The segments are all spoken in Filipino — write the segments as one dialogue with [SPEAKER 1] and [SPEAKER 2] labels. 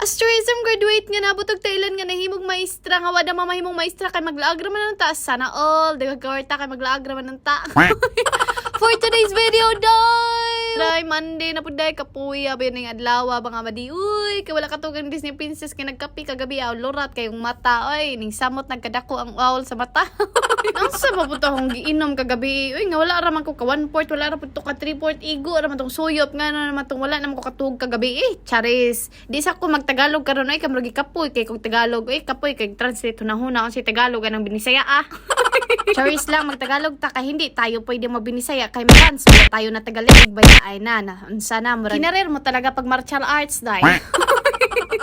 [SPEAKER 1] Asterism graduate nga nabutog Thailand nga nahimog maestra nga wada mamahimong maestra kay maglaag man ng ta. Sana all dagagwarta kay maglaag man ng ta. For today's video, day Monday na puday kapuy abi ning adlaw mga madi. Uy, kay wala katugang Disney princess kay nagkapi kagabi aw lorat kayong mata oy ning samot nagkadako ang owl sa mata. Ang sa mabuta akong giinom kagabi. Uy, nga wala ra man ko ka 1/4, wala ra pud to ka 3/4 igo ra man tong suyop nga naman tong wala naman ko katug kagabi. Charis. Di sa ko magtagalog karon ay kamurag kapoy kay kog Tagalog. Kapoy kay translate hunahuna ang si Tagalog anang binisaya Charis lang magtagalog ta kay hindi tayo pwede mabinisaya kay mans tayo na Tagalog baya ay na unsa na murag. Kinarer mo talaga pag martial arts dai.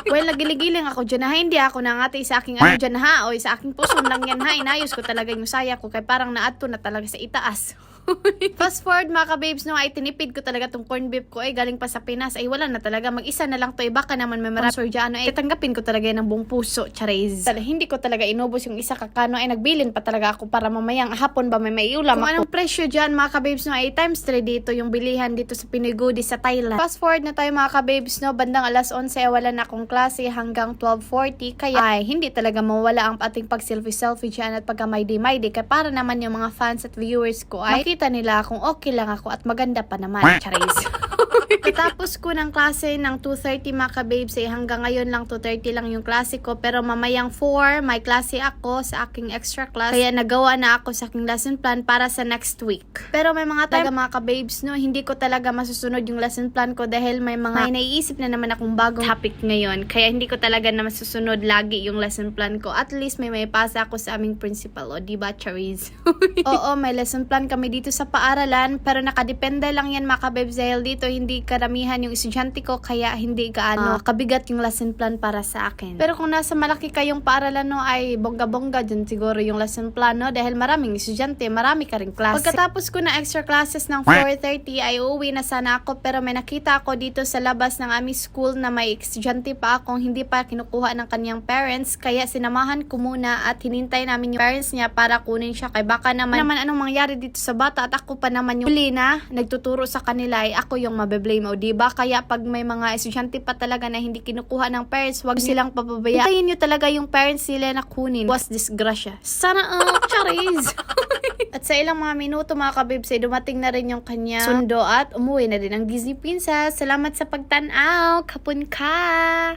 [SPEAKER 1] Well, nagiling-giling ako dyan ha. Hindi ako nangati sa aking ano dyan ha. O sa aking puso lang yan ha. Inayos ko talaga yung saya ko. Kaya parang naadto na talaga sa itaas. Fast forward mga ka-babes no, ay tinipid ko talaga tong corn beef ko ay galing pa sa Pinas ay wala na talaga, mag-isa na lang to ay baka naman may marami dyan ay tatanggapin ko talaga ng buong puso, charis. Hindi ko talaga inubos yung isa kakano ay nagbilin pa talaga ako para mamayang hapon ba may maiulam ako. Kung anong presyo dyan mga ka-babes no ay times 3 dito yung bilihan dito sa Pinoy Goodies sa Thailand. Fast forward na tayo mga ka-babes no, bandang alas 11 ay wala na akong klase hanggang 12:40 kaya ay hindi talaga mawala ang ating pag selfie dyan at pagka may day kaya para naman yung mga fans at viewers ko ay makita nila kung okay lang ako at maganda pa naman, charis. Tapos ko ng klase ng 2:30 mga ka-babes hanggang ngayon lang 2:30 lang yung klase ko pero mamayang 4 may klase ako sa aking extra class kaya nagawa na ako sa aking lesson plan para sa next week. Pero may mga taga mga ka-babes no, hindi ko talaga masusunod yung lesson plan ko dahil may naiisip na naman akong bagong topic ngayon kaya hindi ko talaga na masusunod lagi yung lesson plan ko. At least may pasa ako sa aming principal o diba charis? Oo, may lesson plan kami dito sa paaralan pero nakadepende lang yan mga ka-babes dahil dito hindi karamihan yung estudyante ko kaya hindi gaano kabigat yung lesson plan para sa akin. Pero kung nasa malaki kayong paaralan no ay bongga-bongga dyan siguro yung lesson plan no dahil maraming estudyante, marami ka ring klase. Pagkatapos ko ng extra classes ng 4:30 ay uuwi na sana ako pero may nakita ako dito sa labas ng aming school na may estudyante pa akong hindi pa kinukuha ng kanyang parents kaya sinamahan ko muna at hinintay namin yung parents niya para kunin siya kay baka naman anong mangyari dito sa bata at ako pa naman yung huli na nagtuturo sa kanila ay ako yung mabe-blame o diba? Kaya pag may mga estudyante pa talaga na hindi kinukuha ng parents, wag silang papabayaan. Hintayin nyo talaga yung parents nila na kunin. Was disgrasya. Sana charis! At sa ilang mga minuto mga kabibs ay dumating na rin yung kanya sundo at umuwi na din ang Disney Princess. Salamat sa pagtanaw. Kapun ka!